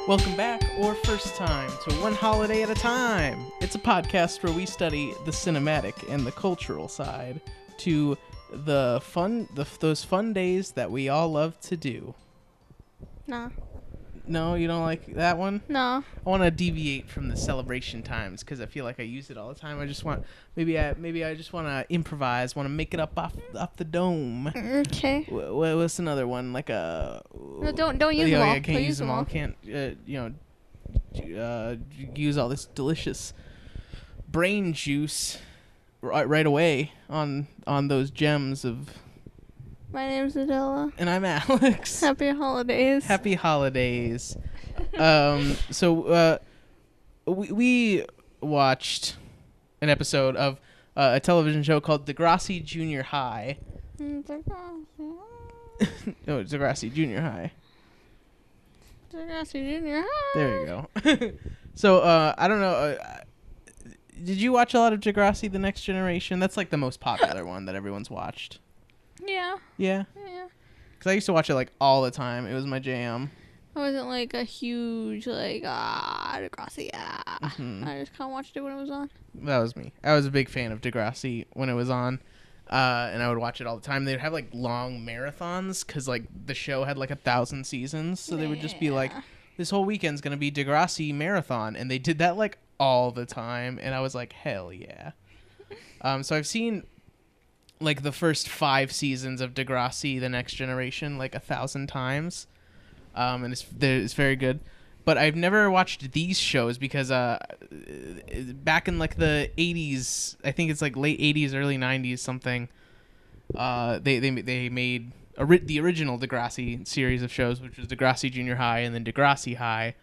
Welcome back, or first time, to One Holiday at a Time. It's a podcast where we study the cinematic and the cultural side to the those fun days that we all love to do. Nah. No, you don't like that one? No. I want to deviate from the celebration times because I feel like I use it all the time. I just want maybe I just want to improvise, want to make it up off the dome. Okay. What's another one? Like a No, don't use them all. I can't use them all. Can't use all this delicious brain juice right away on those gems of. My name's Adela. And I'm Alex. Happy holidays. Happy holidays. So we watched an episode of a television show called Degrassi Junior High. No, it's Degrassi Junior High. Degrassi Junior High. There you go. So I don't know. Did you watch a lot of Degrassi: The Next Generation? That's like the most popular one that everyone's watched. Yeah. Yeah. Yeah. Because I used to watch it like all the time. It was my jam. I wasn't like a huge Degrassi. Yeah. Mm-hmm. I just kind of watched it when it was on. That was me. I was a big fan of Degrassi when it was on. And I would watch it all the time. They'd have like long marathons because like the show had like 1,000 seasons. So they would just be like, this whole weekend's going to be Degrassi marathon. And they did that like all the time. And I was like, hell yeah. So I've seen like the first 5 seasons of Degrassi: The Next Generation like 1,000 times. And it's very good. But I've never watched these shows because back in like the 80s, I think it's like late 80s, early 90s something, they made the original Degrassi series of shows, which was Degrassi Junior High and then Degrassi High,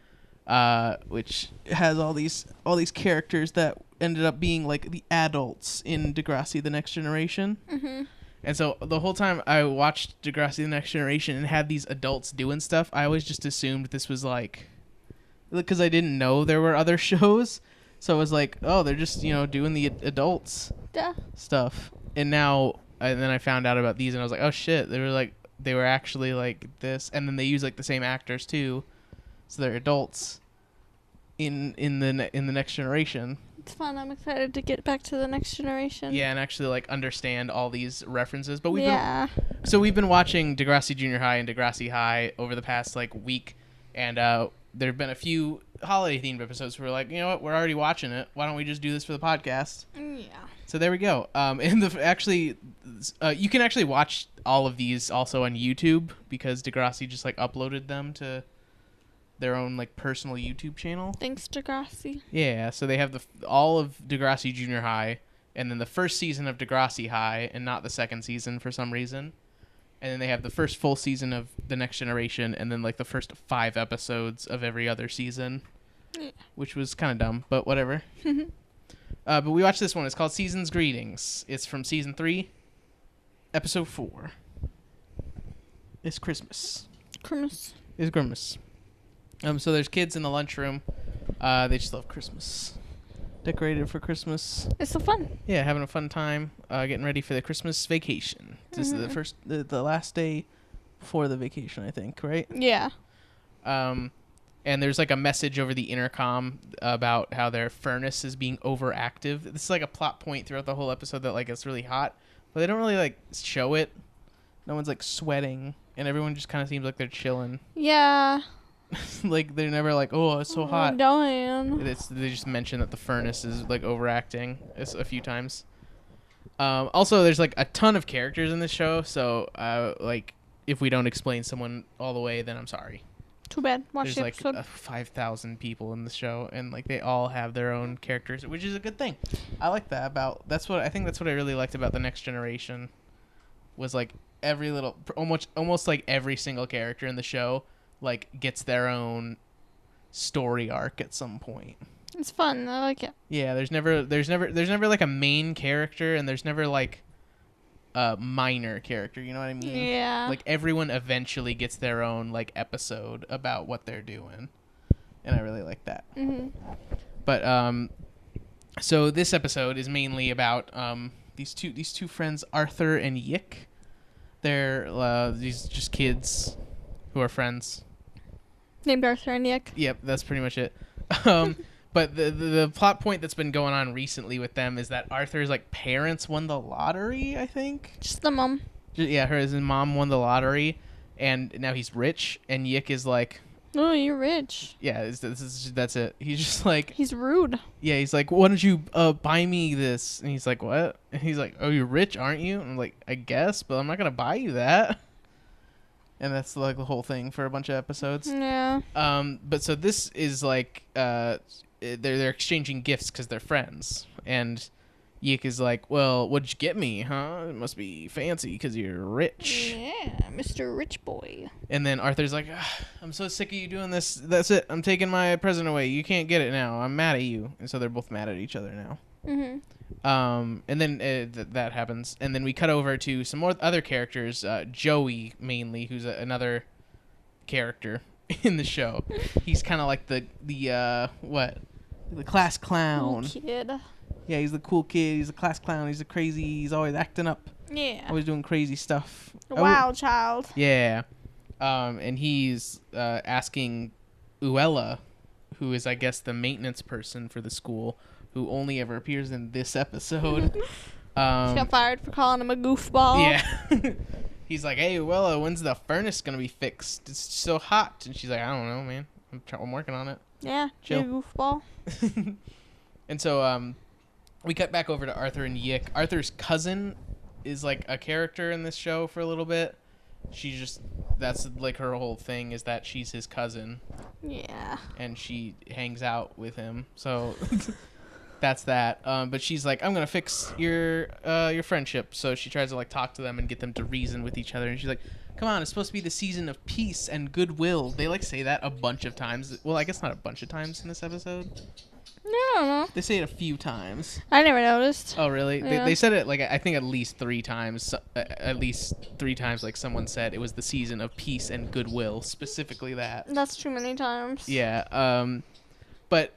which has all these characters that ended up being like the adults in Degrassi: The Next Generation. Mm-hmm. And so the whole time I watched Degrassi: The Next Generation and had these adults doing stuff, I always just assumed this was like, because I didn't know there were other shows. So I was like, oh, they're just, doing the adults stuff. And then I found out about these and I was like, oh shit, they were actually like this. And then they use like the same actors too. So they're adults in the Next Generation. It's fun. I'm excited to get back to the Next Generation. Yeah, and actually like understand all these references. But we've been watching Degrassi Junior High and Degrassi High over the past like week, and there have been a few holiday themed episodes where we're like, you know what, we're already watching it. Why don't we just do this for the podcast? Yeah. So there we go. And you can actually watch all of these also on YouTube because Degrassi just like uploaded them to their own like personal YouTube channel. Thanks, Degrassi. Yeah, so they have all of Degrassi Junior High, and then the first season of Degrassi High, and not the second season for some reason. And then they have the first full season of The Next Generation, and then like the first 5 episodes of every other season, which was kind of dumb, but whatever. But we watched this one. It's called Season's Greetings. It's from season 3, episode 4. It's Christmas. It's Christmas. So there's kids in the lunchroom. They just love Christmas. Decorated for Christmas. It's so fun. Yeah, having a fun time. Getting ready for the Christmas vacation. This is the last day before the vacation, I think, right? Yeah. And there's like a message over the intercom about how their furnace is being overactive. This is like a plot point throughout the whole episode that like it's really hot, but they don't really like show it. No one's like sweating, and everyone just kind of seems like they're chilling. Yeah. Like they're never like, oh, it's so hot. Dying. They just mention that the furnace is like overacting a few times. Also, there's like a ton of characters in this show, so like if we don't explain someone all the way, then I'm sorry. Too bad. Watch There's the like episode. 5,000 people in the show, and like they all have their own characters, which is a good thing. I like that that's what I really liked about The Next Generation. Was like every little, almost like every single character in the show like gets their own story arc at some point. It's fun. I like it. Yeah, there's never like a main character, and there's never like a minor character, you know what I mean? Yeah. Like everyone eventually gets their own like episode about what they're doing. And I really like that. Mhm. But so this episode is mainly about these two friends, Arthur and Yick. They're these just kids who are friends. Named Arthur and Nick. Yep, that's pretty much it. But the plot point that's been going on recently with them is that Arthur's like parents won the lottery, I think. Just the mom. Yeah, his mom won the lottery, and now he's rich. And Yick is like, "Oh, you're rich." Yeah, that's it. He's just like, he's rude. Yeah, he's like, "Why don't you buy me this?" And he's like, "What?" And he's like, "Oh, you're rich, aren't you?" And I'm like, "I guess, but I'm not gonna buy you that." And that's like the whole thing for a bunch of episodes. Yeah. But so this is like they're exchanging gifts because they're friends, and Yick is like, "Well, what'd you get me, huh? It must be fancy because you're rich." Yeah, Mr. Rich Boy. And then Arthur's like, "I'm so sick of you doing this. That's it. I'm taking my present away. You can't get it now. I'm mad at you." And so they're both mad at each other now. Mhm. And then that happens, and then we cut over to some more other characters. Joey mainly, who's another character in the show. He's kind of like the class clown. Cool kid. Yeah, he's the cool kid. He's the class clown. He's the crazy. He's always acting up. Yeah. Always doing crazy stuff. Wild child. Yeah. And he's asking Uella, who is, I guess, the maintenance person for the school, who only ever appears in this episode. She got fired for calling him a goofball. Yeah. He's like, "Hey, Uella, when's the furnace going to be fixed? It's so hot." And she's like, "I don't know, man. I'm working on it." Yeah, Chill. you're a goofball. And so we cut back over to Arthur and Yick. Arthur's cousin is like a character in this show for a little bit. That's like her whole thing is that she's his cousin. Yeah. And she hangs out with him. So that's that. But she's like, "I'm gonna fix your friendship." So she tries to like talk to them and get them to reason with each other. And she's like, "Come on, it's supposed to be the season of peace and goodwill." They like say that a bunch of times. Well, I guess not a bunch of times in this episode. I don't know. They say it a few times. I never noticed. Oh, really? Yeah. They said it like I think at least 3 times. At least 3 times, like someone said it was the season of peace and goodwill. Specifically that. That's too many times. Yeah. But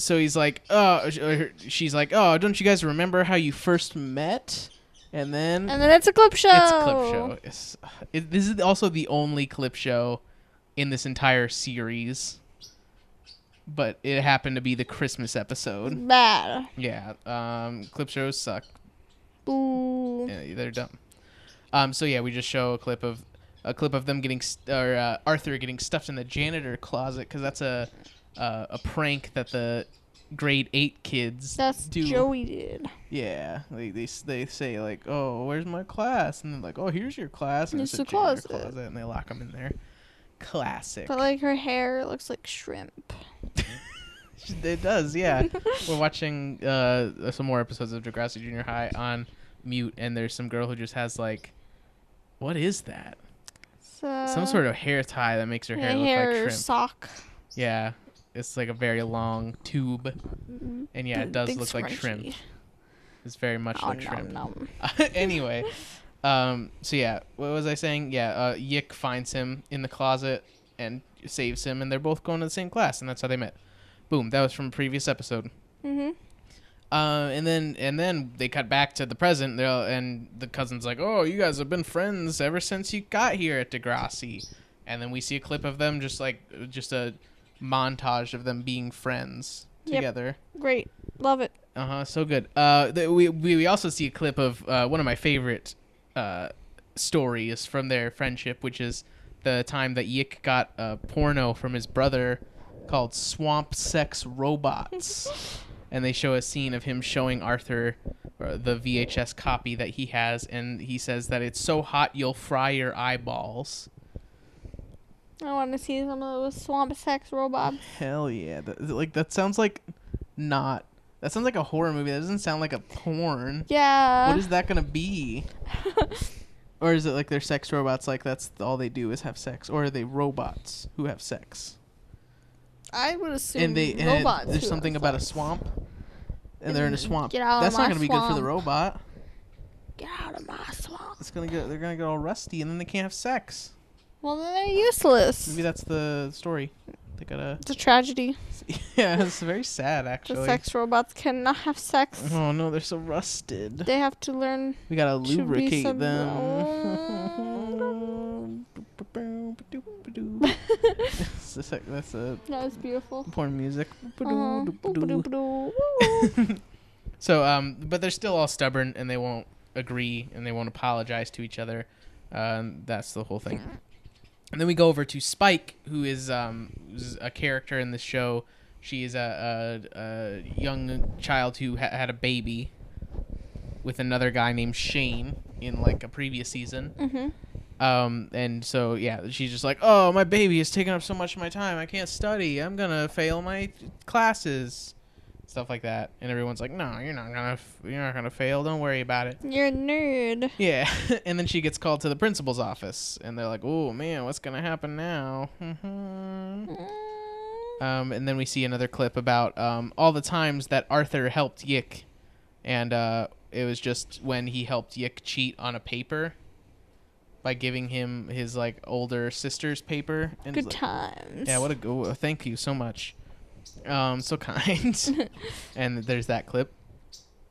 so he's like, "Oh," she's like, "Oh, don't you guys remember how you first met?" And then it's a clip show. It's a clip show. This is also the only clip show in this entire series. But it happened to be the Christmas episode. Bad. Yeah. Clip shows suck. Ooh. Yeah, they're dumb. So yeah, we just show a clip of them getting Arthur getting stuffed in the janitor closet because that's a prank that the grade 8 kids do. Joey did. Yeah, they say like, "Oh, where's my class?" And they're like, "Oh, here's your class." And It's it's a the janitor closet. closet, and they lock them in there. Classic. But like her hair looks like shrimp. It does, yeah. We're watching some more episodes of Degrassi Junior High on mute, and there's some girl who just has like, what is that? Some sort of hair tie that makes her hair look like shrimp. Sock. Yeah, it's like a very long tube, and yeah, it does Big look like scrunchy. shrimp. It's very much like shrimp. Nom. Anyway, so yeah, what was I saying? Yeah, Yick finds him in the closet and saves him, and they're both going to the same class, and that's how they met. Boom, that was from a previous episode. Mhm. And then they cut back to the present, and the cousin's like, "Oh, you guys have been friends ever since you got here at Degrassi." And then we see a clip of them, just a montage of them being friends together. Great, love it. So good. We also see a clip of one of my favorite stories from their friendship, which is the time that Yick got a porno from his brother called Swamp Sex Robots. And they show a scene of him showing Arthur the VHS copy that he has, and he says that it's so hot you'll fry your eyeballs. I want to see some of those swamp sex robots. Hell yeah. That sounds like that sounds like a horror movie. That doesn't sound like a porn. Yeah. What is that going to be? Or is it like they're sex robots, like that's all they do is have sex? Or are they robots who have sex? I would assume And robots. there's something about a swamp, and they're in a swamp. Get out That's of not my gonna be good for the swamp. robot. Get out of my swamp. They're gonna get all rusty, and then they can't have sex. Well, then they're useless. Maybe that's the story. They gotta. It's a tragedy. Yeah, it's very sad The actually. sex robots cannot have sex. Oh no, they're so rusted. They have to learn. We gotta to be lubricate some- them. That's a That was beautiful. porn music. Boop-a-doo-ba-doo. So, but they're still all stubborn, and they won't agree, and they won't apologize to each other. That's the whole thing. And then we go over to Spike, who is a character in this show. She is a young child who had a baby with another guy named Shane in like a previous season. And so yeah, she's just like, oh, my baby is taking up so much of my time. I can't study. I'm gonna fail my classes, stuff like that. And everyone's like, no, you're not gonna fail. Don't worry about it. You're a nerd. Yeah. And then she gets called to the principal's office, and they're like, oh man, what's gonna happen now? And then we see another clip about all the times that Arthur helped Yick, and it was just when he helped Yick cheat on a paper by giving him his like older sister's paper. And Good like, times. yeah, what a go! Thank you so much. So kind. And there's that clip.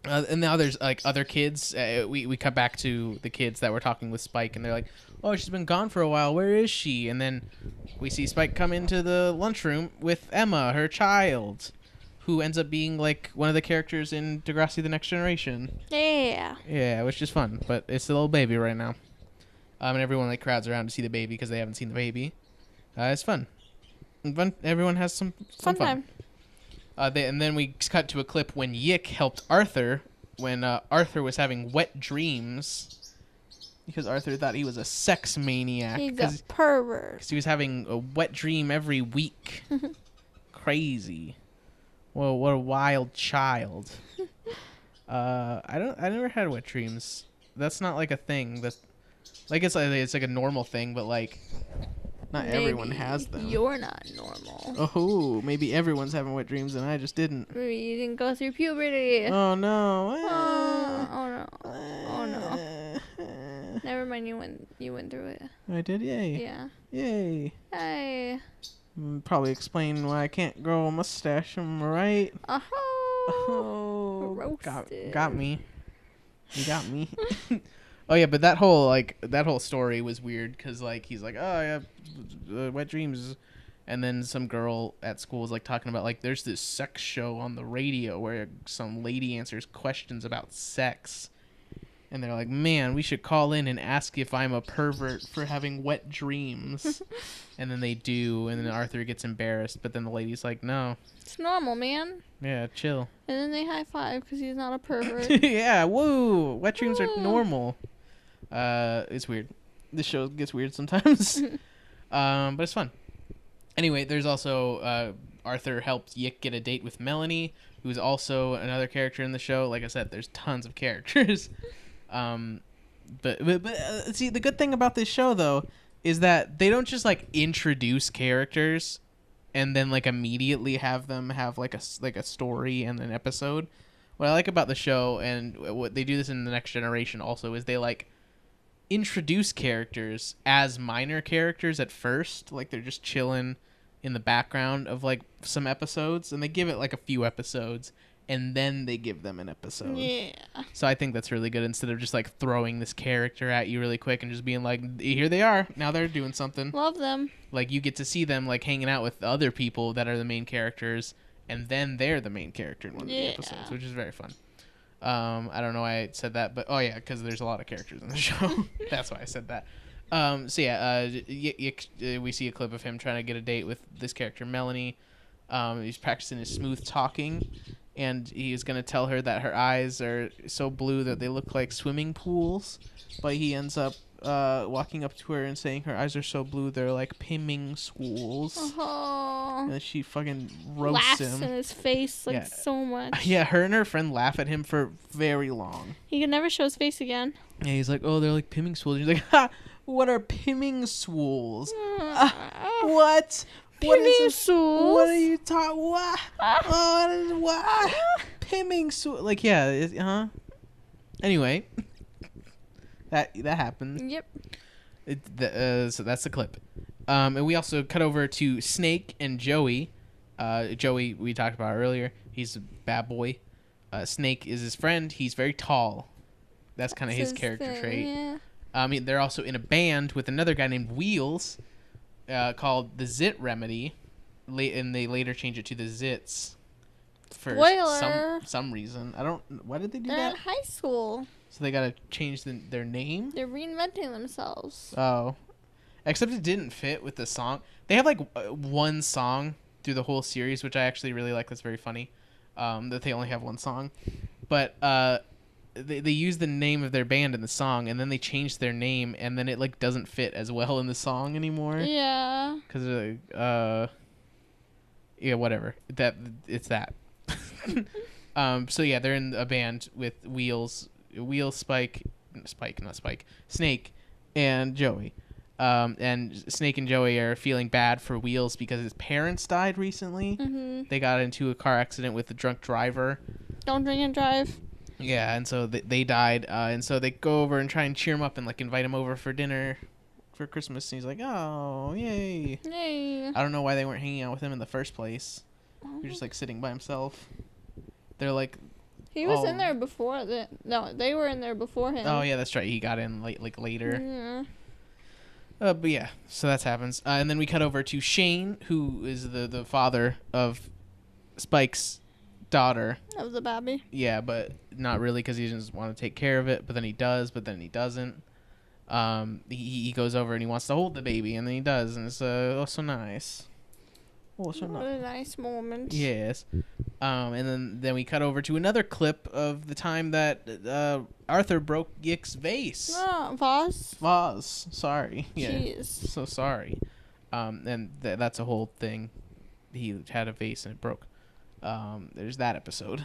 And now there's like other kids. We cut back to the kids that were talking with Spike, and they're like, "Oh, she's been gone for a while. Where is she?" And then we see Spike come into the lunchroom with Emma, her child, who ends up being like one of the characters in Degrassi: The Next Generation. Yeah. Yeah, which is fun, but it's a little baby right now. And everyone like crowds around to see the baby because they haven't seen the baby. It's fun. Everyone has some fun time. And then we cut to a clip when Yick helped Arthur when Arthur was having wet dreams because Arthur thought he was a sex maniac. He's a pervert. Because he was having a wet dream every week. Crazy. Well, what a wild child. I never had wet dreams. That's not like a thing. That's like it's like a normal thing, but like not Maybe everyone has them. You're not normal. Oh, maybe everyone's having wet dreams and I just didn't. Maybe you didn't go through puberty. Oh no. Oh no. Oh no. Never mind, you went through it. I did, yay. Yeah. Yay. Hey. Probably explain why I can't grow a mustache, am I right? Oh, got me. You got me. Oh yeah, but that whole story was weird because like he's like, oh I have wet dreams, and then some girl at school was like talking about like there's this sex show on the radio where some lady answers questions about sex, and they're like, man, we should call in and ask if I'm a pervert for having wet dreams. And then they do, and then Arthur gets embarrassed, but then the lady's like, no, It's normal, man. yeah, chill. And then they high five because he's not a pervert. Yeah, woo, wet dreams are normal. It's weird. This show gets weird sometimes. But it's fun. Anyway, there's also Arthur helped Yick get a date with Melanie, who's also another character in the show. Like I said, there's tons of characters. But see, the good thing about this show though is that they don't just like introduce characters and then like immediately have them have like a story and an episode. What I like about the show, and what they do this in The Next Generation also, is they like introduce characters as minor characters at first, like they're just chilling in the background of like some episodes, and they give it like a few episodes and then they give them an episode. Yeah. So I think that's really good, instead of just like throwing this character at you really quick and just being like, here they are, now they're doing something. Love them. Like you get to see them like hanging out with other people that are the main characters, and then they're the main character in one of the episodes, which is very fun. I don't know why I said that, but oh yeah, because there's a lot of characters in the show. That's why I said that. So yeah, we see a clip of him trying to get a date with this character Melanie. He's practicing his smooth talking, and he's gonna tell her that her eyes are so blue that they look like swimming pools, but he ends up walking up to her and saying her eyes are so blue they're like pimming schools. Oh. And then she fucking roasts Laughs him in his face like so much. Yeah, her and her friend laugh at him for very long. He can never show his face again. Yeah, he's like, oh, they're like pimming swools. He's like, ha, what are pimming swools? What? Pimming swools? What are you talking? What? What? Pimming swools? Like, yeah, Anyway, that happens. Yep. So that's the clip. And we also cut over to Snake and Joey. Joey, we talked about earlier. He's a bad boy. Snake is his friend. He's very tall. That's kind of his character trait. Yeah. They're also in a band with another guy named Wheels. called the Zit Remedy, and they later changed it to the Zits for Spoiler. some reason. I don't. Why did they do They're that? in high school. So they gotta change their name. They're reinventing themselves. Oh, except it didn't fit with the song. They have like one song through the whole series, which I actually really like. That's very funny. That they only have one song, but they use the name of their band in the song, and then they change their name, and then it like doesn't fit as well in the song anymore. Yeah. Because yeah, whatever. It's that. So yeah, they're in a band with Snake, and Joey. And Snake and Joey are feeling bad for Wheels because his parents died recently. Mm-hmm. They got into a car accident with a drunk driver. Don't drink and drive. Yeah, and so they died. And so they go over and try and cheer him up and like invite him over for dinner for Christmas. And he's like, "Oh, yay!" Yay. I don't know why they weren't hanging out with him in the first place. He was just like sitting by himself. They're like, He was in there before No, they were in there before him. oh yeah, that's right. He got in later. Yeah. But yeah, so that happens. And then we cut over to Shane, who is the father of Spike's daughter. Of the baby. Yeah, but not really because he doesn't want to take care of it. But then he does, but then he doesn't. He goes over and he wants to hold the baby, and then he does, and it's oh so nice. Oh, so What nice. a nice moment. Yes. And then we cut over to another clip of the time that Arthur broke Yick's vase. Vase. Sorry. Yeah. Jeez. So sorry. And that's a whole thing. He had a vase and it broke. There's that episode.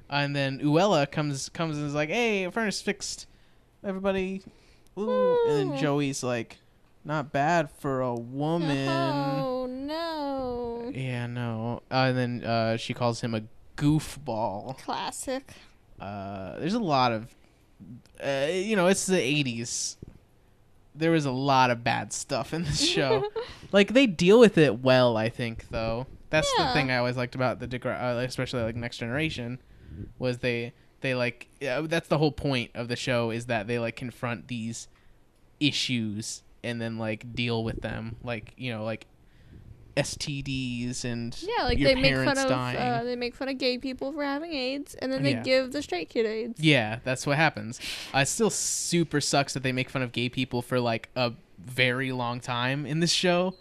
And then Uella comes and is like, "Hey, furnace fixed. Everybody." Ooh. And then Joey's like, "Not bad for a woman." Oh, no. Yeah, no. And then she calls him a goofball. Classic. There's a lot of, it's the 80s. There was a lot of bad stuff in this show. Like, they deal with it well, I think, though. That's the thing I always liked about especially like Next Generation, was they like, that's the whole point of the show, is that they like confront these issues and then like deal with them, like like STDs and like your they make parents fun dying. of they make fun of gay people for having AIDS, and then they give the straight kid AIDS. Yeah, that's what happens. It still super sucks that they make fun of gay people for like a very long time in this show.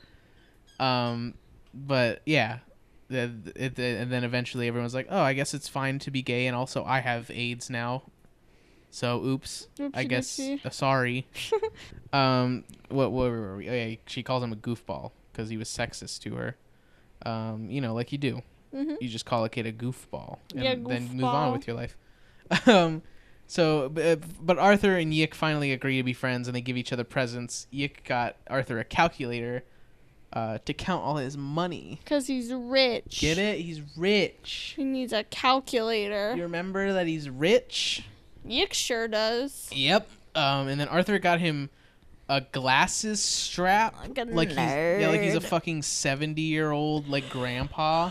But yeah, and then eventually everyone's like, "Oh, I guess it's fine to be gay, and also I have AIDS now." So, oops. I guess. Sorry. What were we? Oh, yeah, she calls him a goofball because he was sexist to her. Like you do. Mm-hmm. You just call a kid a goofball and then move goofball. on with your life. So, but Arthur and Yick finally agree to be friends, and they give each other presents. Yick got Arthur a calculator to count all his money. Because he's rich. Get it? He's rich. He needs a calculator. You remember that he's rich? Yick sure does. Yep. And then Arthur got him a glasses strap. Like a like nerd. like he's a fucking 70-year-old like grandpa.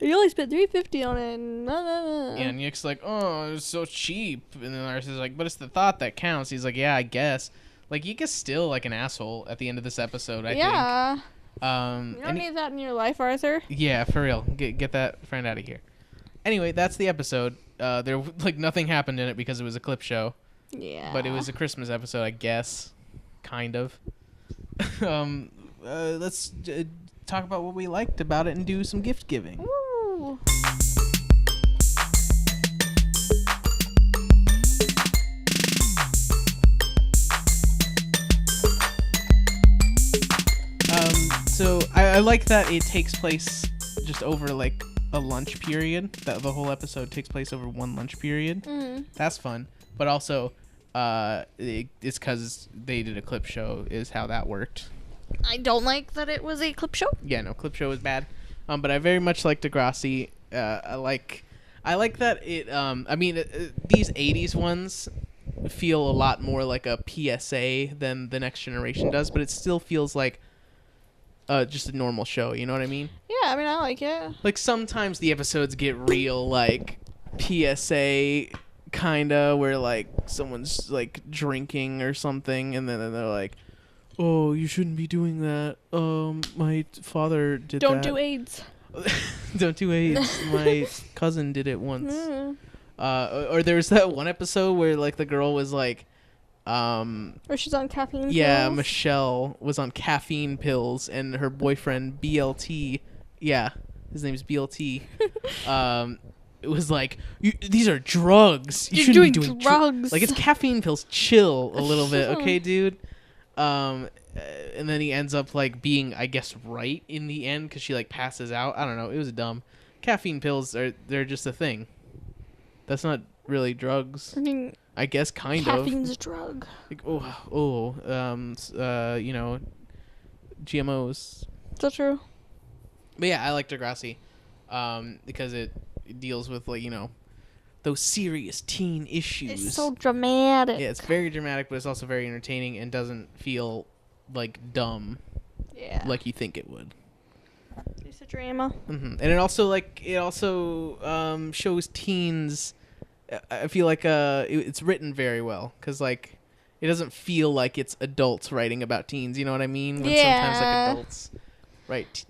You only spent $350 on it. No. And Yick's like, "Oh, it's so cheap." And then Arthur's like, "But it's the thought that counts." He's like, "Yeah, I guess." Like, Yick is still like an asshole at the end of this episode, I think. You don't need that in your life, Arthur. Yeah, for real. Get that friend out of here. Anyway, that's the episode. There like nothing happened in it because it was a clip show. Yeah. But it was a Christmas episode, I guess. Kind of. Let's talk about what we liked about it and do some gift giving. Woo. So I like that it takes place just over like a lunch period. That the whole episode takes place over one lunch period. Mm-hmm. That's fun. But also, it's because they did a clip show is how that worked. I don't like that it was a clip show. Yeah, no, clip show is bad. But I very much like Degrassi. I like that it. These '80s ones feel a lot more like a PSA than the Next Generation does, but it still feels like just a normal show. You know what I mean? Yeah, I mean, I like it. Like sometimes the episodes get real like PSA kinda, where like someone's like drinking or something, and then they're like, oh, you shouldn't be doing that. My father did Don't that. do AIDS. Don't do AIDS. My cousin did it once. Mm. Or there was that one episode where like the girl was like, Or she's on caffeine yeah, pills. Michelle was on caffeine pills, and her boyfriend BLT, yeah, his name's BLT, it was like, these are drugs. You You're shouldn't be doing doing drugs. like, it's caffeine pills. Chill a little bit, okay, dude. And then he ends up like being, I guess, right in the end because she like passes out. I don't know. It was dumb. Caffeine pills they're just a thing. That's not really drugs. I mean, I guess kind caffeine's of. a drug. Like, you know, GMOs. Is that true? But yeah, I like Degrassi, because it deals with like, you know, those serious teen issues. It's so dramatic. Yeah, it's very dramatic, but it's also very entertaining and doesn't feel like dumb, like you think it would. It's a drama. And it also shows teens. I feel like it's written very well because like it doesn't feel like it's adults writing about teens. You know what I mean? When sometimes like adults write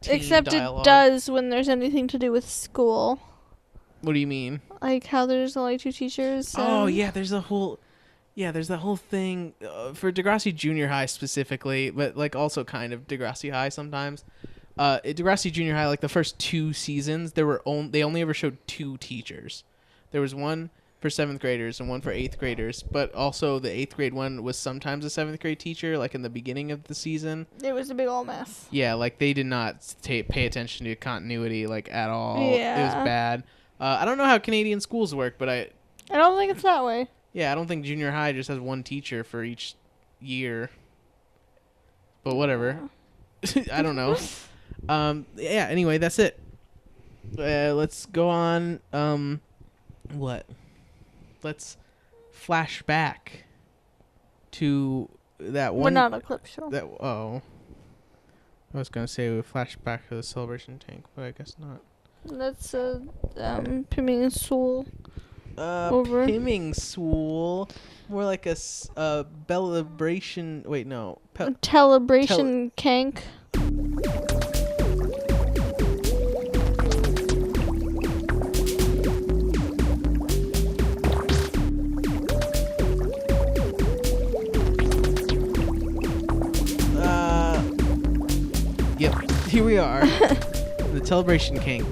teen Except dialogue. it does when there's anything to do with school. What do you mean? Like how there's only 2 teachers. Oh yeah, there's that whole thing for Degrassi Junior High specifically, but like also kind of Degrassi High sometimes. Degrassi Junior High, like the first 2 seasons, they only ever showed 2 teachers. There was one for 7th graders and one for 8th graders, but also the 8th grade one was sometimes a 7th grade teacher, like in the beginning of the season. It was a big old mess. Yeah, like they did not pay attention to continuity like at all. Yeah. It was bad. I don't know how Canadian schools work, but I don't think it's that way. Yeah, I don't think junior high just has 1 teacher for each year. But whatever. I don't know. Yeah, anyway, that's it. Let's go on. What? Let's flash back to that one. We're not a clip show. I was going to say we flash back to the celebration tank, but I guess not. That's Pimming and Sewell. Over. Pimming Swool. More like a celebration. Wait, no. Telebration Kank. Yep. Here we are. The Celebration Kink.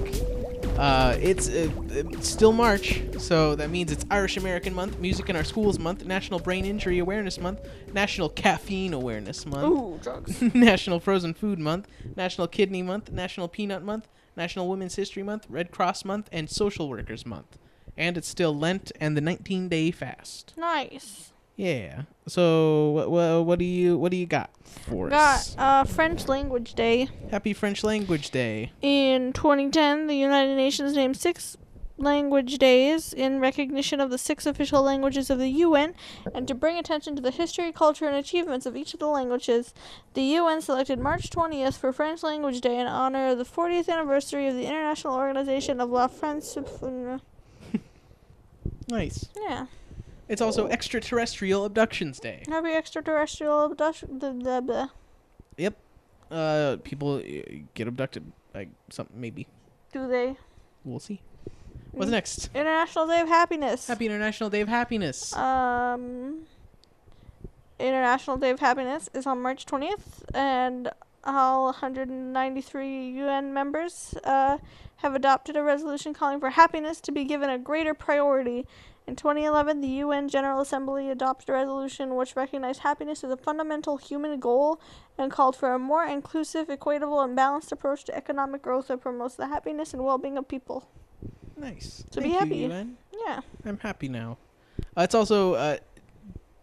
It's still March, so that means it's Irish American Month, Music in Our Schools Month, National Brain Injury Awareness Month, National Caffeine Awareness Month, Ooh, drugs. National Frozen Food Month, National Kidney Month, National Peanut Month, National Women's History Month, Red Cross Month, and Social Workers Month. And it's still Lent and the 19-day fast. Nice. Yeah. So what do you got for us? Got French Language Day. Happy French Language Day. In 2010, the United Nations named 6 language days in recognition of the 6 official languages of the UN, and to bring attention to the history, culture, and achievements of each of the languages. The UN selected March 20th for French Language Day in honor of the 40th anniversary of the International Organization of La France. Nice. Yeah. It's also Extraterrestrial Abductions Day. Happy Extraterrestrial Abduction. Yep. People get abducted by something, maybe. Do they? We'll see. What's next? International Day of Happiness. Happy International Day of Happiness. International Day of Happiness is on March 20th, and all 193 UN members have adopted a resolution calling for happiness to be given a greater priority. In 2011, the UN General Assembly adopted a resolution which recognized happiness as a fundamental human goal and called for a more inclusive, equitable, and balanced approach to economic growth that promotes the happiness and well-being of people. Nice. So Thank be happy. You, UN. Yeah. I'm happy now. It's also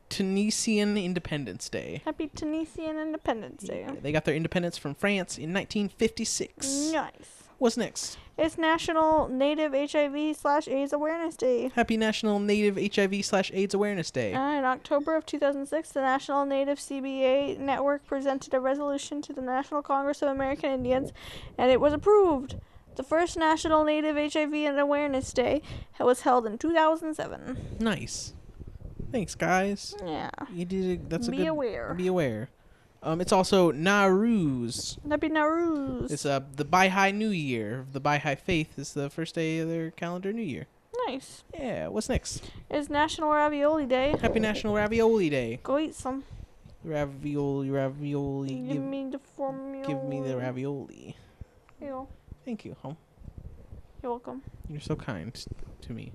Tunisian Independence Day. Happy Tunisian Independence Day. Yeah, they got their independence from France in 1956. Nice. What's next? It's National Native HIV/AIDS Awareness Day. Happy National Native HIV/AIDS Awareness Day. In October of 2006, the National Native CBA Network presented a resolution to the National Congress of American Indians, and it was approved. The first National Native HIV and Awareness Day was held in 2007. Nice. Thanks, guys. Yeah. You did. That's a good. Be aware. Be aware. It's also Nowruz. Happy Nowruz. It's the Baha'i New Year. The Baha'i faith is the first day of their calendar New Year. Nice. Yeah, what's next? It's National Ravioli Day. Happy National Ravioli Day. Go eat some. Ravioli. Give me the formula. Give me the ravioli. Here you go. Thank you, home. You're welcome. You're so kind to me.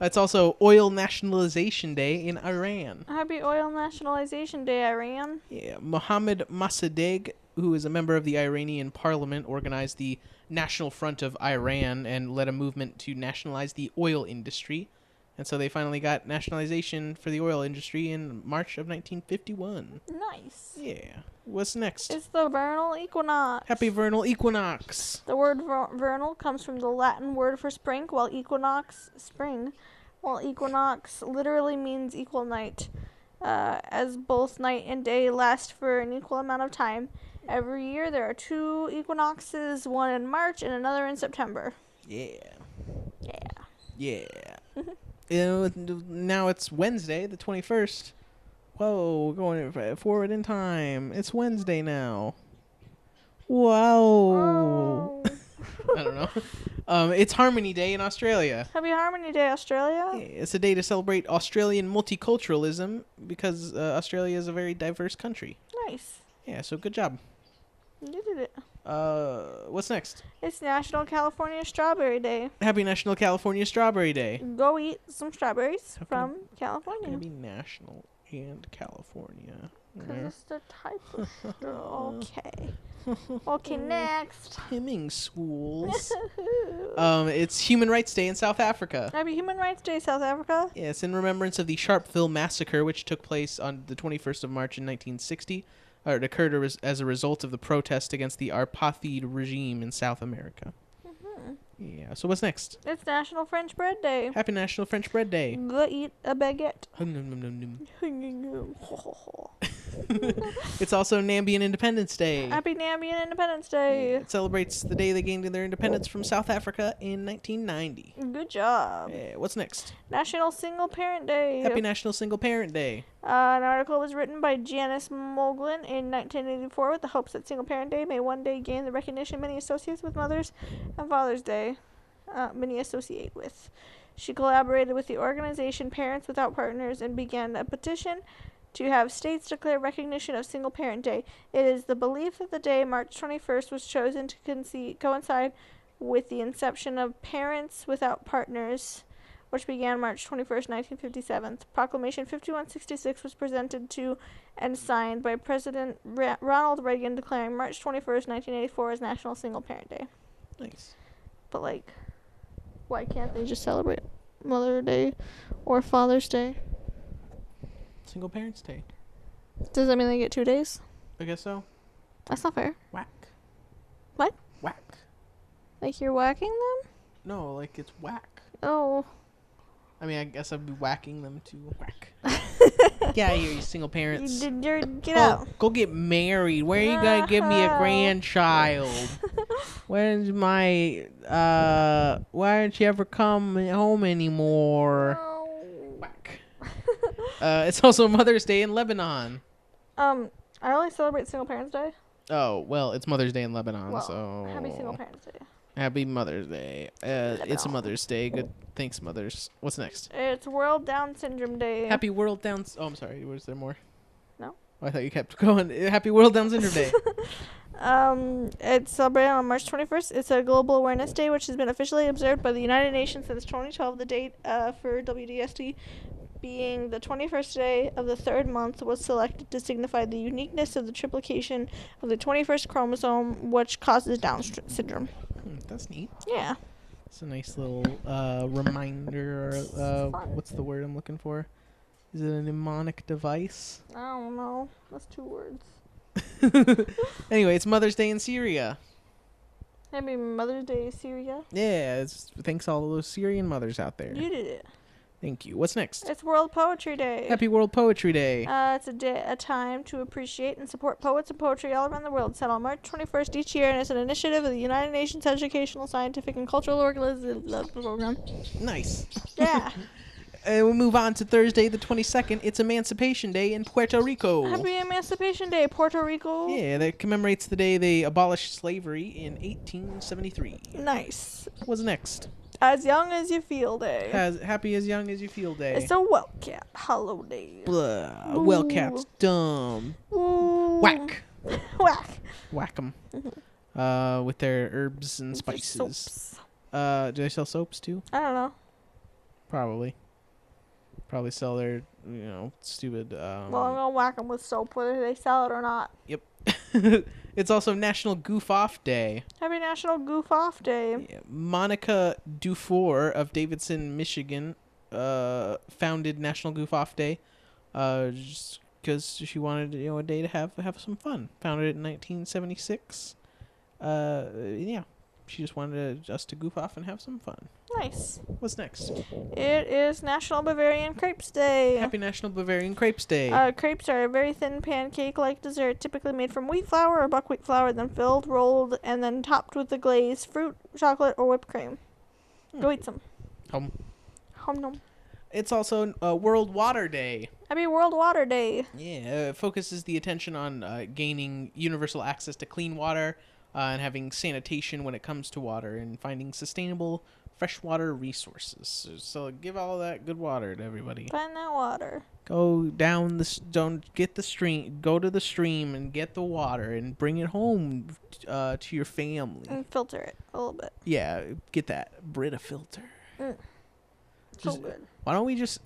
It's also Oil Nationalization Day in Iran. Happy Oil Nationalization Day, Iran. Yeah, Mohammad Mossadegh, who is a member of the Iranian parliament, organized the National Front of Iran and led a movement to nationalize the oil industry. And so they finally got nationalization for the oil industry in March of 1951. Nice. Yeah. What's next? It's the vernal equinox. Happy vernal equinox. The word vernal comes from the Latin word for spring, while equinox literally means equal night, as both night and day last for an equal amount of time. Every year there are 2 equinoxes, one in March and another in September. Yeah. Yeah. Now it's Wednesday, the 21st. Whoa, we're going forward in time. It's Wednesday now. Whoa. Oh. I don't know. It's Harmony Day in Australia. Happy Harmony Day, Australia. Yeah, it's a day to celebrate Australian multiculturalism because Australia is a very diverse country. Nice. Yeah, so good job. You did it. What's next? It's National California Strawberry Day. Happy National California Strawberry Day. Go eat some strawberries from It's California. gonna be national and California. Because it's the type of Okay. Okay, next. Hemming schools. It's Human Rights Day in South Africa. Happy Human Rights Day, South Africa. Yeah, it's in remembrance of the Sharpeville massacre, which took place on the 21st of March in 1960. It occurred as a result of the protest against the apartheid regime in South America. Mm-hmm. Yeah, so what's next? It's National French Bread Day. Happy National French Bread Day. Go eat a baguette. Hum, num, num, num, num. Happy It's also Nambian Independence Day. Nambian Independence Day. It celebrates the day they gained their independence from South Africa in 1990. Good job. Yeah, what's next? National Single Parent Day. Happy National Single Parent Day. An article was written by Janice Moglin in 1984 with the hopes that Single Parent Day may one day gain the recognition many associate with Mother's and Father's Day. She collaborated with the organization Parents Without Partners and began a petition to have states declare recognition of Single Parent Day. It is the belief that the day, March 21st, was chosen to coincide with the inception of Parents Without Partners, which began March 21st, 1957. Proclamation 5166 was presented to and signed by President Ronald Reagan, declaring March 21st, 1984 as National Single Parent Day. Nice. But, why can't they just celebrate Mother's Day or Father's Day? Single Parents Day. Does that mean they get 2 days? I guess so. That's not fair. Whack. What? Whack. Like you're whacking them? No, like it's whack. Oh. I mean, I guess I'd be whacking them to whack. Yeah, you single parents. Get out. Go get married. Where are you gonna give me a grandchild? When's my why don't you ever come home anymore? No. Whack. It's also Mother's Day in Lebanon. I only celebrate Single Parents Day. Oh, well, it's Mother's Day in Lebanon, Well, so happy Single Parents Day. Happy Mother's Day. It's a Lebanon. Mother's Day. Good. Thanks, mothers. What's next? It's World Down Syndrome Day. Happy World Down... Oh, I'm sorry. Was there more? No. Oh, I thought you kept going. Happy World Down Syndrome Day. It's celebrated on March 21st. It's a Global Awareness Day, which has been officially observed by the United Nations since 2012. The date for WDSD being the 21st day of the 3rd month was selected to signify the uniqueness of the triplication of the 21st chromosome, which causes Down syndrome. That's neat. Yeah. It's a nice little reminder. What's the word I'm looking for? Is it a mnemonic device? I don't know. That's 2 words. Anyway, it's Mother's Day in Syria. Happy Mother's Day, Syria. Yeah, thanks all those Syrian mothers out there. You did it. Thank you. What's next? It's World Poetry Day. Happy World Poetry Day. It's a time to appreciate and support poets and poetry all around the world. Set on March 21st each year, and it's an initiative of the United Nations Educational, Scientific, and Cultural Organization program. Nice. Yeah. And we move on to Thursday the 22nd. It's Emancipation Day in Puerto Rico. Happy Emancipation Day, Puerto Rico. Yeah, that commemorates the day they abolished slavery in 1873. Nice. What's next? As Young as You Feel Day. Happy as young as you feel day. It's a Wildcat holiday. Blah. Wildcats dumb. Ooh. Whack. Whack. Whack 'em. With their herbs and spices. Soaps. Do they sell soaps too? I don't know. Probably sell their, stupid. Well, I'm gonna whack them with soap, whether they sell it or not. Yep. It's also National Goof Off Day. Happy National Goof Off Day. Yeah. Monica Dufour of Davidson, Michigan, founded National Goof Off Day, just because she wanted a day to have some fun. Founded it in 1976. Yeah. She just wanted us to goof off and have some fun. Nice. What's next? It is National Bavarian Crepes Day. Happy National Bavarian Crepes Day. Crepes are a very thin pancake-like dessert, typically made from wheat flour or buckwheat flour, then filled, rolled, and then topped with the glaze, fruit, chocolate, or whipped cream. Go eat some. Home. Nom. It's also World Water Day. Happy World Water Day. Yeah, it focuses the attention on gaining universal access to clean water, and having sanitation when it comes to water, and finding sustainable freshwater resources. So give all that good water to everybody. Find that water. Go down get the stream. Go to the stream and get the water and bring it home to your family. And filter it a little bit. Yeah, get that Brita filter. So good. Why don't we just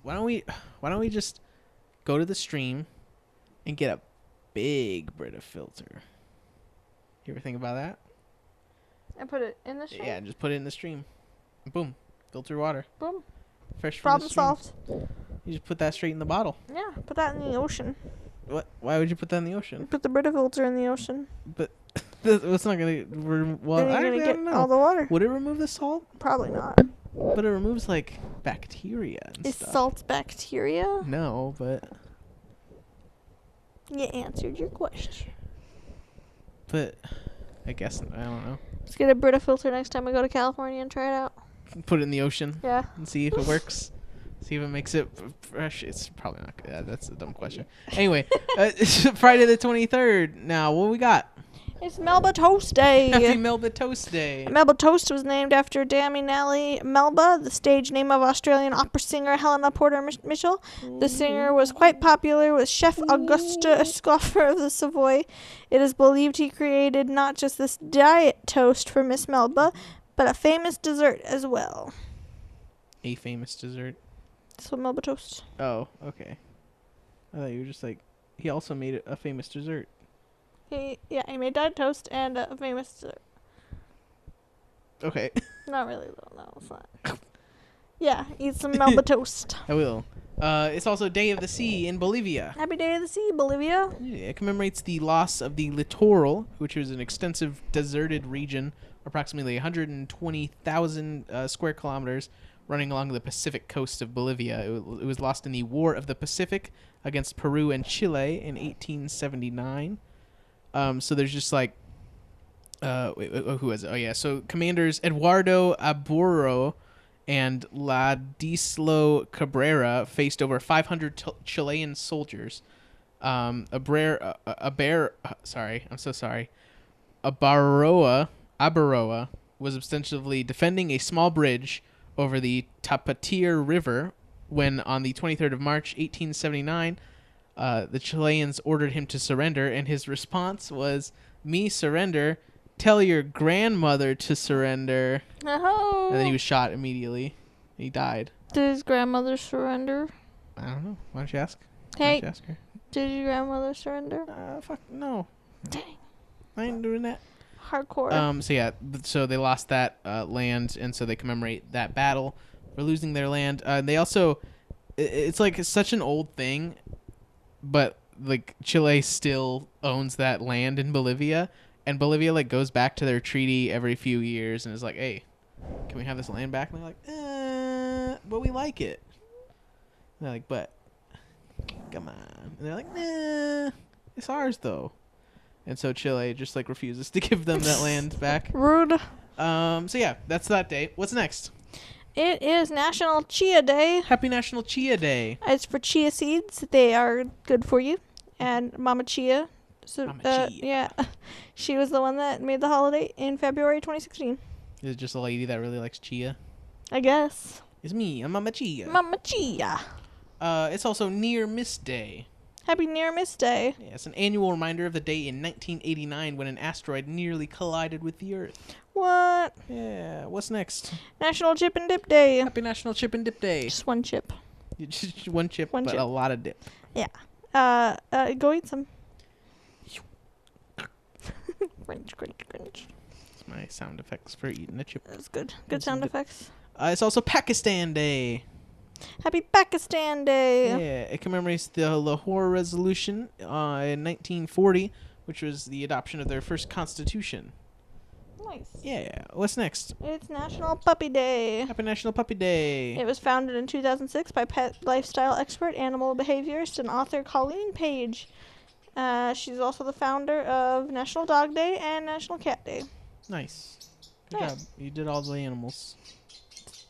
go to the stream and get a big Brita filter? You ever think about that? And put it in the stream? Yeah, just put it in the stream. Boom. Filter water. Boom. Fresh from Problem the stream. solved. You just put that straight in the bottle. Yeah, put that in the ocean. What? Why would you put that in the ocean? Put the Brita filter in the ocean. But it's not gonna. Well, Then you're I gonna get don't know. all the water. Would it remove the salt? Probably not. But it removes like bacteria and Is stuff. salt bacteria? No, but You answered your question. I guess I don't know. Let's get a Brita filter next time we go to California and try it out. Put it in the ocean. Yeah. And see if it works. See if it makes it fresh. It's probably not good. Yeah, that's a dumb question. Anyway, it's Friday the 23rd. Now, what we got? It's Melba Toast Day. Happy Melba Toast Day. Melba Toast was named after Dame Nellie Melba, the stage name of Australian opera singer Helena Porter Mitchell. The singer was quite popular with Chef Auguste Escoffer of the Savoy. It is believed he created not just this diet toast for Miss Melba, but a famous dessert as well. A famous dessert. So Melba Toast. Oh, okay. I thought you were just like, he also made a famous dessert. He made diet toast and a famous dessert. Okay. Not really, though. No, it's not. Yeah, eat some Melba Toast. I will. It's also Day of the Sea in Bolivia. Happy Day of the Sea, Bolivia. Yeah, it commemorates the loss of the littoral, which is an extensive deserted region, approximately 120,000 square kilometers, running along the Pacific coast of Bolivia. It was lost in the War of the Pacific against Peru and Chile in 1879. So there's just like, who is it? Oh yeah, so commanders Eduardo Aburo and Ladislo Cabrera faced over 500 Chilean soldiers. Abaroa was ostensibly defending a small bridge over the Tapatir River when, on the 23rd of March, 1879, the Chileans ordered him to surrender, and his response was, "Me surrender, tell your grandmother to surrender." Oh. And then he was shot immediately. He died. Did his grandmother surrender? I don't know. Why don't you ask? Hey, Why don't you ask her? did your grandmother surrender? Fuck, no. Dang. I ain't doing that. Hardcore. So yeah, so they lost that land, and so they commemorate that battle for losing their land. They also, it's like such an old thing, but like Chile still owns that land in Bolivia, and Bolivia like goes back to their treaty every few years and is like, "Hey, can we have this land back?" And they're like, but we like it." And they're like, "But come on," and they're like, "Nah, it's ours though." And so Chile just like refuses to give them that land back. Rude. So yeah, that's that day. What's next? It is National Chia Day. Happy National Chia Day. It's for chia seeds. They are good for you. And Mama Chia. So, Mama Chia. Yeah. She was the one that made the holiday in February 2016. Is it just a lady that really likes chia? I guess. It's me. I'm Mama Chia. Mama Chia. It's also Near Miss Day. Happy Near Miss Day. Yeah, it's an annual reminder of the day in 1989 when an asteroid nearly collided with the Earth. What? Yeah, what's next? National Chip and Dip Day. Happy National Chip and Dip Day. Just one chip. Just one chip, One but chip. a lot of dip. Yeah. Go eat some. Crunch, crunch, crunch. It's my sound effects for eating a chip. That's good. Good sound effects. It's also Pakistan Day. Happy Pakistan Day. Yeah, it commemorates the Lahore Resolution in 1940, which was the adoption of their first constitution. Nice. Yeah, what's next? It's National Puppy Day. Happy National Puppy Day. It was founded in 2006 by pet lifestyle expert, animal behaviorist, and author Colleen Page. She's also the founder of National Dog Day and National Cat Day. Nice. Good Yeah. job. You did all the animals.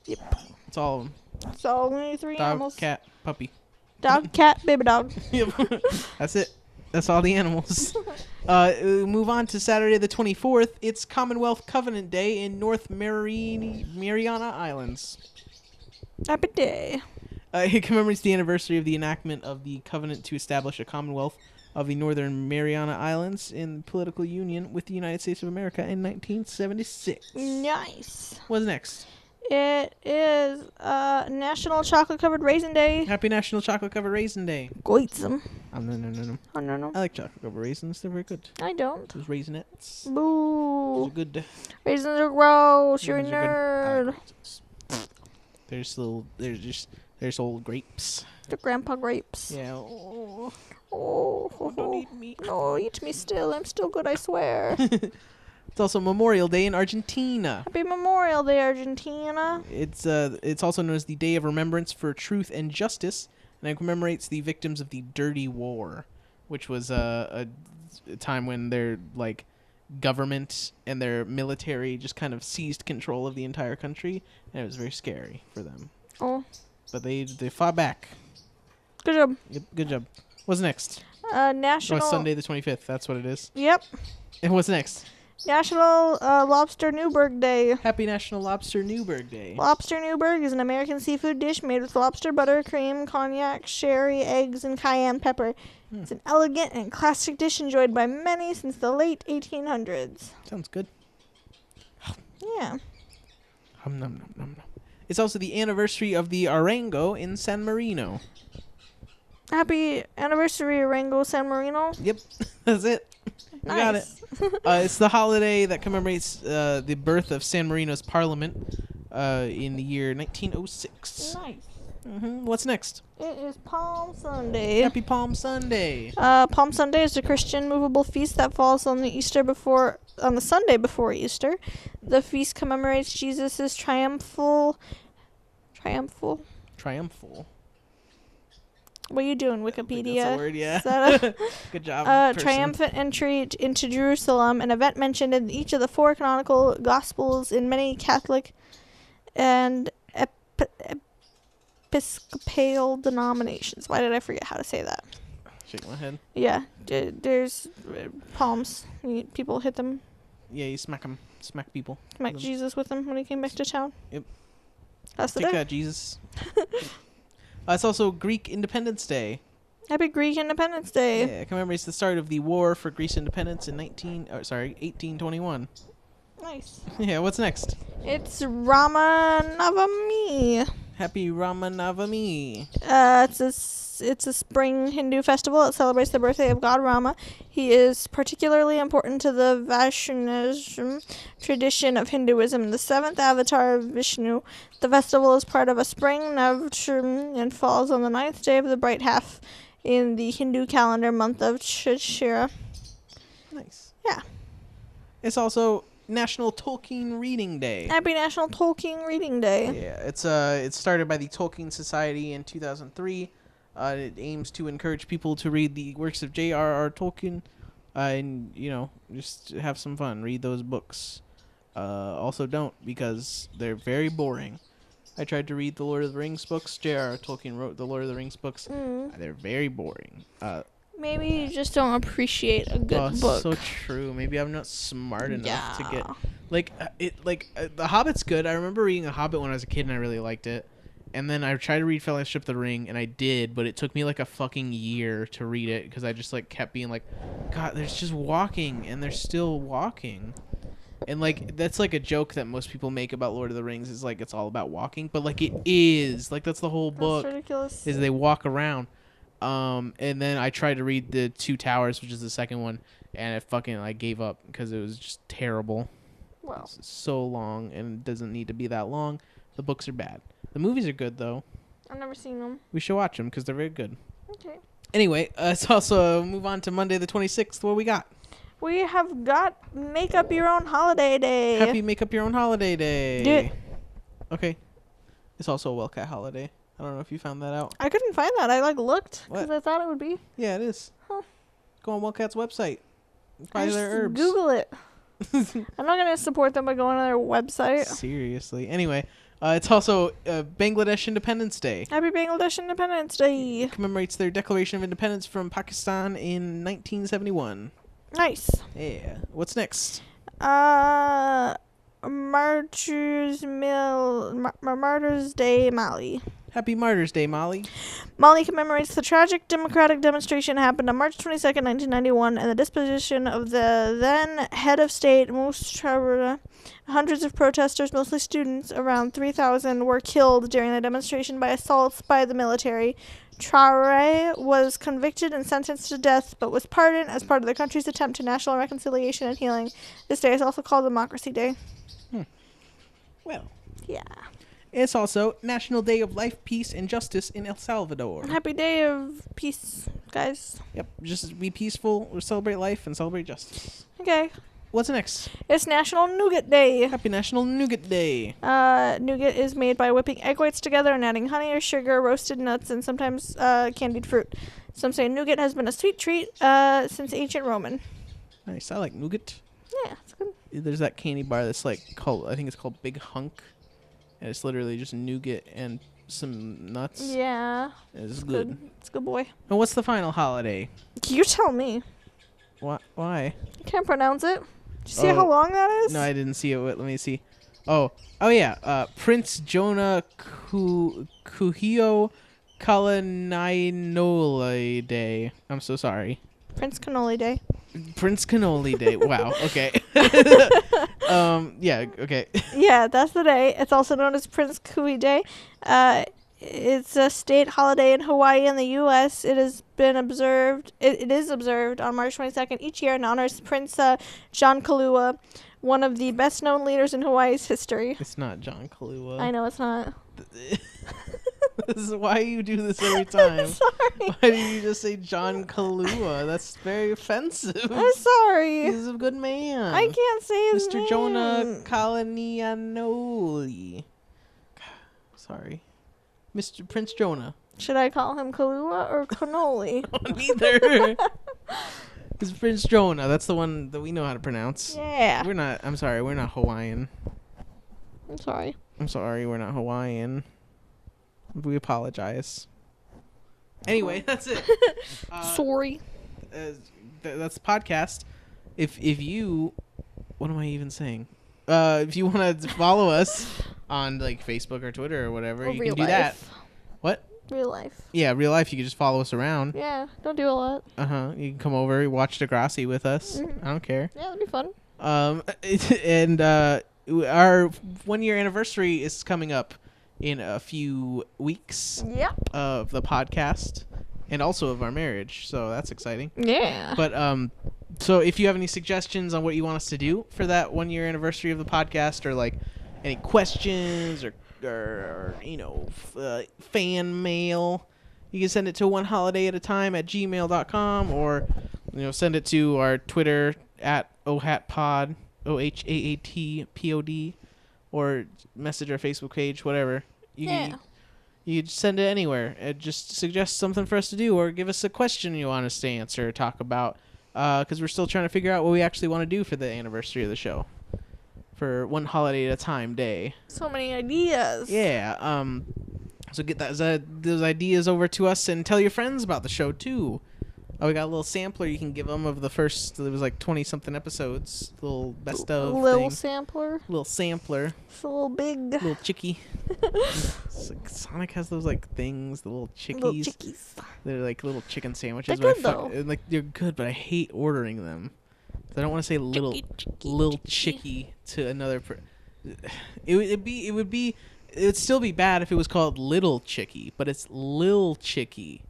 Yep. It's all of them. So only three Dog, animals. cat, puppy. Dog, cat, baby dog. Yep. That's it. That's all the animals. Move on to Saturday the 24th. It's Commonwealth Covenant Day in North Mariana Islands. Happy day. It commemorates the anniversary of the enactment of the covenant to establish a Commonwealth of the Northern Mariana Islands in political union with the United States of America in 1976. Nice. What's next? It is National Chocolate Covered Raisin Day. Happy National Chocolate Covered Raisin Day. Go eat some. No. Oh, no. I like chocolate covered raisins. They're very good. I don't. Those raisinettes. Boo. Those are good. Raisins are gross. You're a Raisins are good. I nerd. like raisins. There's old grapes. The grandpa grapes. Yeah. Oh, Oh. don't eat me. No, eat me still. I'm still good, I swear. It's also Memorial Day in Argentina. Happy Memorial Day, Argentina. It's also known as the Day of Remembrance for Truth and Justice, and it commemorates the victims of the Dirty War, which was a time when their government and their military just kind of seized control of the entire country, and it was very scary for them. Oh. But they fought back. Good job. Yep, good job. What's next? National... Oh, Sunday the 25th. That's what it is. Yep. And what's next? National Lobster Newburg Day. Happy National Lobster Newburg Day. Lobster Newburg is an American seafood dish made with lobster, butter, cream, cognac, sherry, eggs, and cayenne pepper. It's an elegant and classic dish enjoyed by many since the late 1800s. Sounds good. Yeah. Nom, nom, nom, nom. It's also the anniversary of the Arango in San Marino. Happy anniversary, Rango San Marino. Yep, that's it. You got it. It's the holiday that commemorates the birth of San Marino's parliament in the year 1906. Nice. What's next? It is Palm Sunday. Happy Palm Sunday. Palm Sunday is a Christian movable feast that falls on the Sunday before Easter. The feast commemorates Jesus' triumphal. What are you doing, Wikipedia? That's a word, yeah. Is that Good job. triumphant entry into Jerusalem, an event mentioned in each of the four canonical Gospels in many Catholic and Episcopal denominations. Why did I forget how to say that? Shake my head. Yeah, there's palms. People hit them. Yeah, you smack them. Smack people. Smack Jesus with them when he came back to town. Yep. That's the Take day. that, Jesus. It's also Greek Independence Day. Happy Greek Independence Day. Yeah, it commemorates the start of the war for Greece independence in 1821. Nice. Yeah, what's next? It's Rama Navami. Happy Ramanavami. It's a spring Hindu festival. It celebrates the birthday of God Rama. He is particularly important to the Vaishnavism tradition of Hinduism, the seventh avatar of Vishnu. The festival is part of a spring Navratri and falls on the 9th day of the bright half in the Hindu calendar month of Chishira. Nice. Yeah. It's also National Tolkien Reading Day. Happy National Tolkien Reading Day. Yeah, it's started by the Tolkien Society in 2003. It aims to encourage people to read the works of J.R.R. Tolkien, and just have some fun. Read those books. Also, don't, because they're very boring. I tried to read the Lord of the Rings books. J.R.R. Tolkien wrote the Lord of the Rings books. They're very boring. Maybe you just don't appreciate a good book. So true. Maybe I'm not smart enough to get The Hobbit's good. I remember reading The Hobbit when I was a kid and I really liked it. And then I tried to read Fellowship of the Ring and I did, but it took me like a fucking year to read it because I just like kept being like, God, there's just walking and they're still walking. And like that's like a joke that most people make about Lord of the Rings is like it's all about walking, but like it is. Like that's the whole book. That's ridiculous. Is they walk around. And then I tried to read the Two Towers, which is the second one, and I fucking like gave up because it was just terrible. Wow. It's so long, and it doesn't need to be that long. The books are bad. The movies are good though. I've never seen them. We should watch them because they're very good. Okay. Anyway, let's also move on to Monday the 26th. What we got? We have got Make Up Your Own Holiday Day. Happy Make Up Your Own Holiday Day. Do it. Okay. It's also a Wellcat holiday. I don't know if you found that out. I couldn't find that. I looked because What? I thought it would be. Yeah, it is. Huh. Go on Wellcat's website. Buy I their just herbs. Google it. I'm not gonna support them by going on their website. Seriously. Anyway, it's also Bangladesh Independence Day. Happy Bangladesh Independence Day. Commemorates their declaration of independence from Pakistan in 1971. Nice. Yeah. What's next? Martyrs Day, Mali. Happy Martyrs Day, Molly. Mali commemorates the tragic democratic demonstration that happened on March 22nd, 1991, and the disposition of the then head of state, Traoré. Hundreds of protesters, mostly students, around 3,000, were killed during the demonstration by assaults by the military. Traoré was convicted and sentenced to death, but was pardoned as part of the country's attempt to national reconciliation and healing. This day is also called Democracy Day. Well. Yeah. It's also National Day of Life, Peace, and Justice in El Salvador. Happy Day of Peace, guys. Yep. Just be peaceful, celebrate life, and celebrate justice. Okay. What's next? It's National Nougat Day. Happy National Nougat Day. Nougat is made by whipping egg whites together and adding honey or sugar, roasted nuts, and sometimes candied fruit. Some say nougat has been a sweet treat since ancient Roman. Nice. I like nougat. Yeah, it's good. There's that candy bar that's like called, I think it's called Big Hunk. And it's literally just nougat and some nuts. Yeah. It's good. It's a good boy. And what's the final holiday? You tell me. Why? I can't pronounce it. Did you see how long that is? No, I didn't see it. Wait, let me see. Oh yeah. Prince Jonah Kuhio Kalanainole Day. I'm so sorry. Prince Cannoli Day. Prince Cannoli Day. Wow. Okay. Yeah. Okay. Yeah, that's the day. It's also known as Prince Kui Day. It's a state holiday in Hawaii and the U.S. It has been observed. It is observed on March 22nd each year and honors Prince John Kahlua, one of the best-known leaders in Hawaii's history. It's not John Kahlua. I know it's not. This is why you do this every time. Sorry. Why did you just say John Kahlua? That's very offensive. I'm sorry. He's a good man. I can't say his name. Mr. Jonah Kalanianoli. Sorry. Mr. Prince Jonah. Should I call him Kahlua or Cannoli? Neither. It's Prince Jonah. That's the one that we know how to pronounce. Yeah. I'm sorry, we're not Hawaiian. I'm sorry, we're not Hawaiian. We apologize. Anyway, that's it. Sorry. That's the podcast. If you, what am I even saying? If you want to follow us on like Facebook or Twitter or whatever, Or you real can do that. life. What? Real life. Yeah, real life. You can just follow us around. Yeah, don't do a lot. You can come over, watch Degrassi with us. Mhm. I don't care. Yeah, that'd be fun. And our 1 year anniversary is coming up in a few weeks Yeah. of the podcast and also of our marriage. So that's exciting. Yeah. But so if you have any suggestions on what you want us to do for that 1 year anniversary of the podcast, or like any questions or fan mail, you can send it to oneholidayatatime@gmail.com, or send it to our Twitter at ohatpod, OHAATPOD, or message our Facebook page, whatever. You can send it anywhere. Just suggest something for us to do, or give us a question you want us to answer or talk about, because we're still trying to figure out what we actually want to do for the anniversary of the show. for One Holiday at a Time Day. So many ideas. Yeah. So get those ideas over to us and tell your friends about the show too. Oh, we got a little sampler you can give them of the first. It was like 20-something episodes. Little best of little thing. sampler. Little sampler. It's a little big. Little chickie. It's like Sonic has those like things, the little chickies. Little chickies. They're like little chicken sandwiches. They're good though. Like they're good, but I hate ordering them. I don't want to say little chickie to another. It would still be bad if it was called Little Chickie, but it's Lil Chickie.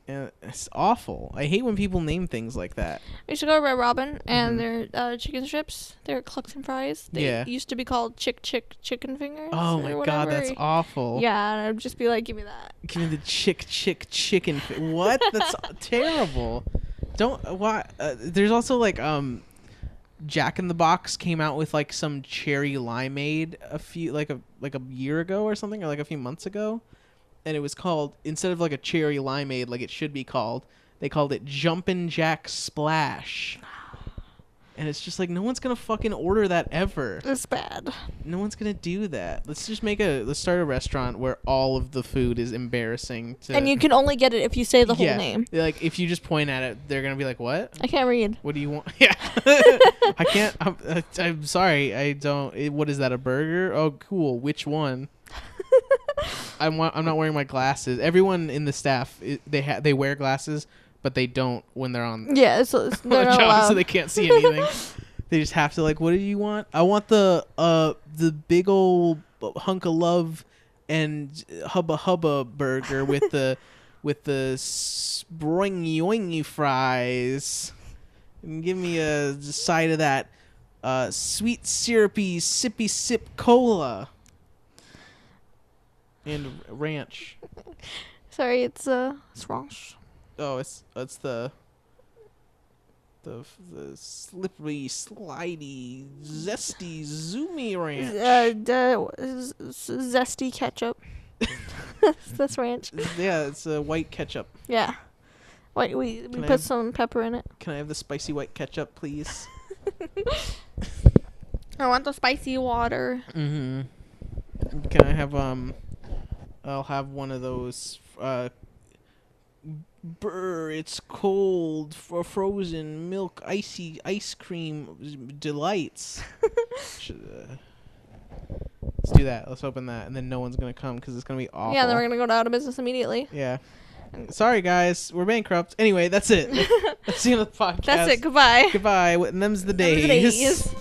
And it's awful. I hate when people name things like that. I used to go to Red Robin, and their chicken strips, their clucks and fries, they used to be called chicken fingers. Oh my god, that's awful. Yeah, and I'd just be like, give me that. Give me the chicken. What? That's terrible. Why? There's also like Jack in the Box came out with like some cherry limeade a year ago or something, or like a few months ago. And it was called, instead of like a cherry limeade like it should be called, they called it Jumpin' Jack Splash. And it's just like, no one's gonna fucking order that ever. It's bad. No one's gonna do that. Let's start a restaurant where all of the food is embarrassing and you can only get it if you say the whole name. Like if you just point at it, they're gonna be like, what? I can't read. What do you want? Yeah. I can't. I'm sorry. I don't. What is that? A burger? Oh, cool. Which one? I'm not wearing my glasses. Everyone in the staff, they wear glasses, but they don't when they're on. Yeah, so they're not job, allowed. so they can't see anything. They just have to like, what do you want? I want the big old hunk of love and hubba burger with the springy oingy fries. And give me a side of that sweet syrupy sippy sip cola. And ranch. Sorry, it's ranch. Oh, it's the slippery, slidey, zesty, zoomy ranch. Zesty ketchup. That's ranch. Yeah, it's white ketchup. Yeah. Wait, we put some pepper in it. Can I have the spicy white ketchup, please? I want the spicy water. Mm-hmm. Can I have I'll have one of those it's cold for frozen milk icy ice cream delights. Let's do that. Let's open that, and then no one's gonna come because it's gonna be awful. Yeah, then we're gonna go out of business immediately. Yeah. Sorry guys, we're bankrupt. Anyway, that's it. That's the end of the podcast. That's it. Goodbye. Goodbye. And them's the days.